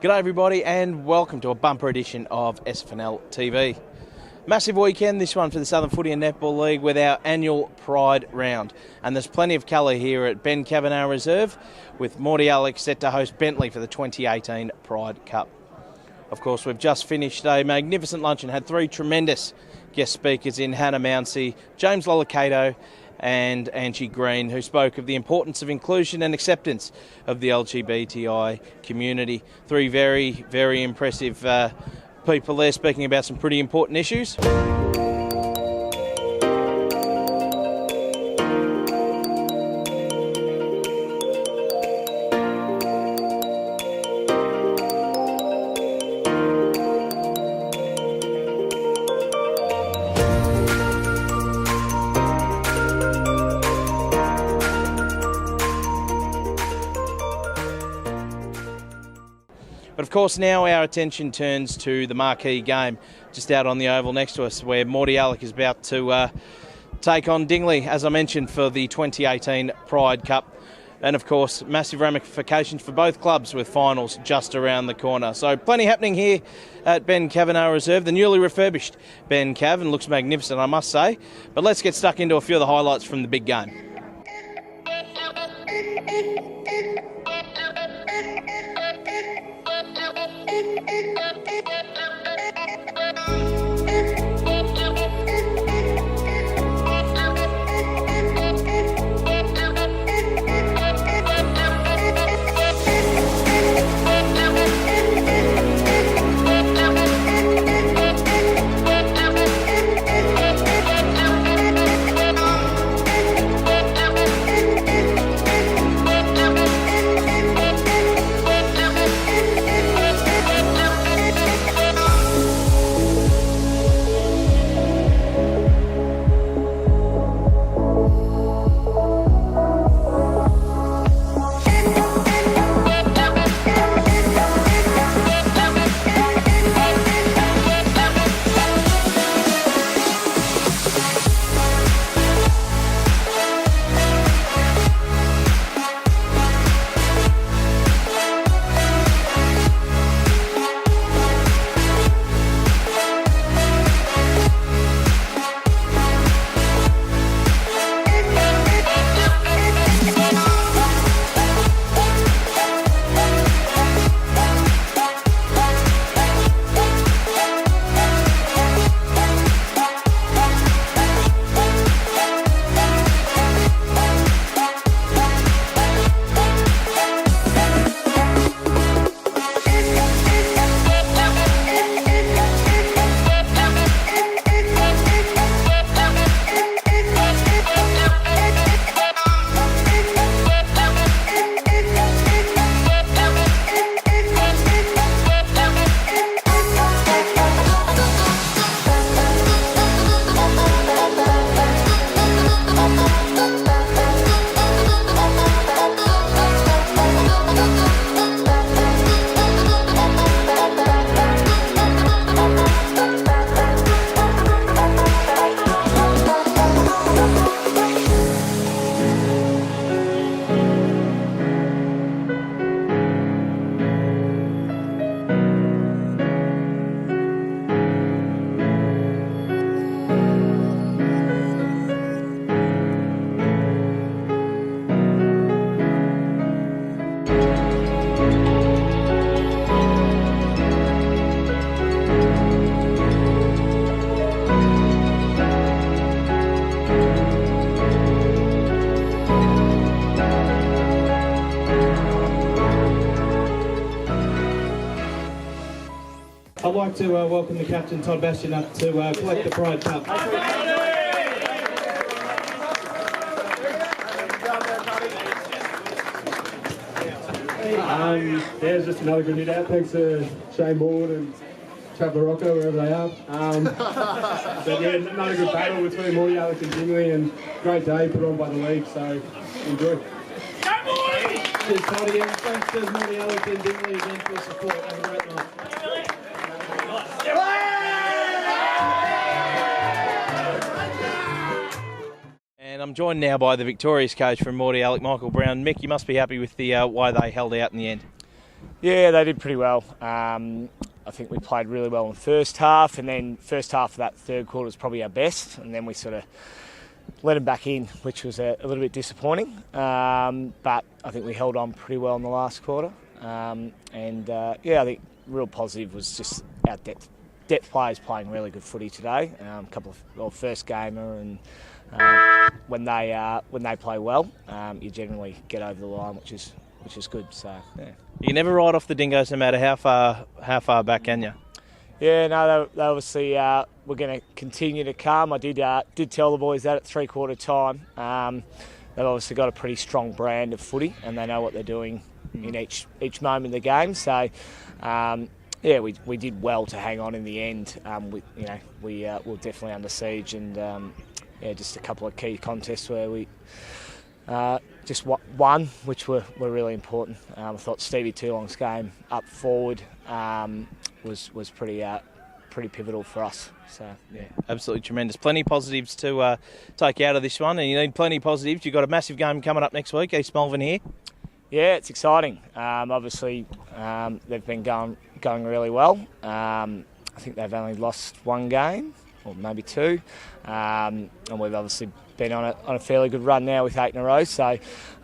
G'day everybody and welcome to a bumper edition of SFNL TV. Massive weekend, this one for the Southern Footy and Netball League with our annual Pride round. And there's plenty of colour here at Ben Kavanagh Reserve with Mordialloc set to host Bentley for the 2018 Pride Cup. Of course, we've just finished a magnificent luncheon, had three tremendous guest speakers in Hannah Mouncey, James Lolicato and Angie Greene, who spoke of the importance of inclusion and acceptance of the LGBTI community. Three very, very impressive people there speaking about some pretty important issues. But of course now our attention turns to the marquee game just out on the oval next to us, where Mordialloc is about to take on Dingley, as I mentioned, for the 2018 Pride Cup. And of course massive ramifications for both clubs with finals just around the corner. So plenty happening here at Ben Kavanagh Reserve, the newly refurbished Ben Cav, and looks magnificent, I must say. But let's get stuck into a few of the highlights from the big game. I'd like to welcome the captain, Todd Bastian, up to collect the Pride Cup. There's just another good hit out. Thanks to Shane Bourne and Trav Rocco, wherever they are. But yeah, another good battle between Mordialloc and Dingley, and great day put on by the league, so enjoy. Cheers, Todd, again. Thanks to Mordialloc and Dingley again for the support. Have a great night. And I'm joined now by the victorious coach from Mordialloc, Michael Brown. Mick, you must be happy with the way they held out in the end. Yeah, they did pretty well. I think we played really well in the first half, and then first half of that third quarter was probably our best, and then we sort of let them back in, which was a little bit disappointing. But I think we held on pretty well in the last quarter. I think real positive was just our depth players playing really good footy today. A couple of first gamer, and when they play well, you generally get over the line, which is good. So yeah. You never ride off the Dingoes no matter how far back, can you? Yeah, no, they obviously we're going to continue to come. I did tell the boys that at 3/4 time. They've obviously got a pretty strong brand of footy, and they know what they're doing in each moment of the game. So, we did well to hang on in the end. We were definitely under siege, and just a couple of key contests where we just won, which were really important. I thought Stevie Toolong's game up forward was pretty pivotal for us. So yeah, absolutely tremendous. Plenty of positives to take out of this one, and you need plenty of positives. You've got a massive game coming up next week, East Melbourne here. Yeah, it's exciting. Obviously, they've been going really well. I think they've only lost one game, or maybe two, and we've obviously been on a fairly good run now with 8 in a row. So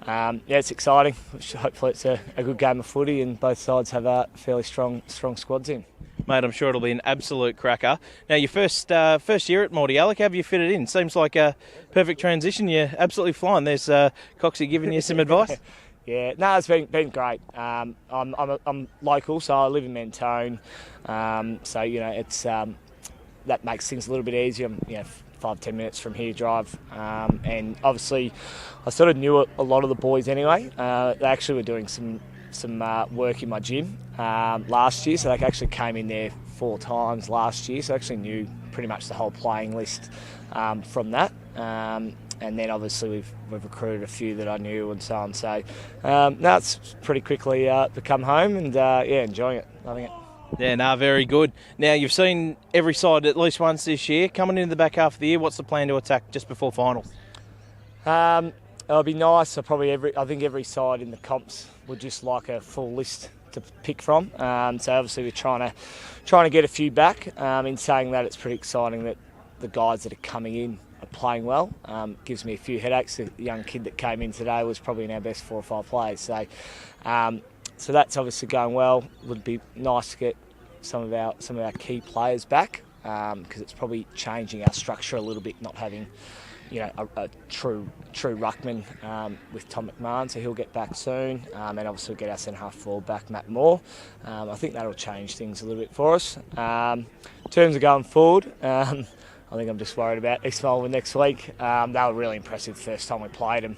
it's exciting. Hopefully, it's a good game of footy, and both sides have fairly strong squads in. Mate, I'm sure it'll be an absolute cracker. Now, your first year at Mordialloc, how have you fitted in? Seems like a perfect transition. You're absolutely flying. There's Coxie giving you some advice. Yeah, no, it's been great. I'm local, so I live in Mentone. So it's that makes things a little bit easier. I'm 5-10 minutes from here drive, and obviously I sort of knew a lot of the boys anyway. They actually were doing some work in my gym last year, so they actually came in there 4 times last year, so I actually knew pretty much the whole playing list from that. And then obviously we've recruited a few that I knew and so on. So it's pretty quickly become home, and enjoying it, loving it. Yeah, no, very good. Now, you've seen every side at least once this year. Coming into the back half of the year, what's the plan to attack just before finals? It'll be nice. I think every side in the comps would just like a full list to pick from. So obviously we're trying to get a few back. In saying that, it's pretty exciting that the guys that are coming in are playing well. Gives me a few headaches. The young kid that came in today was probably in our best 4 or 5 players. So that's obviously going well. It would be nice to get some of our key players back, because it's probably changing our structure a little bit, not having a true ruckman with Tom McMahon, so he'll get back soon, and obviously we'll get our centre half forward back, Matt Moore. I think that'll change things a little bit for us. In terms of going forward, I think I'm just worried about East Melbourne next week. They were really impressive the first time we played them.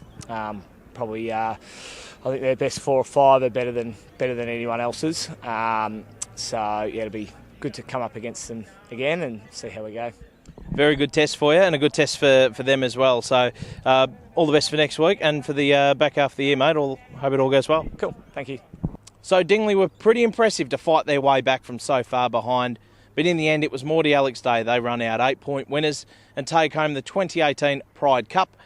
I think their best 4 or 5 are better than anyone else's. It'll be good to come up against them again and see how we go. Very good test for you, and a good test for them as well. So all the best for next week and for the back half of the year, mate. Hope it all goes well. Cool, thank you. So Dingley were pretty impressive to fight their way back from so far behind, but in the end it was Mordialloc's day. They run out 8-point winners and take home the 2018 Pride Cup,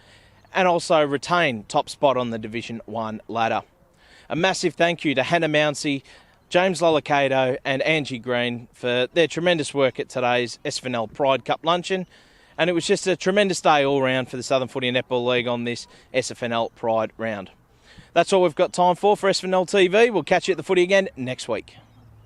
and also retain top spot on the Division 1 ladder. A massive thank you to Hannah Mouncey, James Lolicato and Angie Greene for their tremendous work at today's SFNL Pride Cup luncheon. And it was just a tremendous day all round for the Southern Footy Netball League on this SFNL Pride round. That's all we've got time for SFNL TV. We'll catch you at the footy again next week.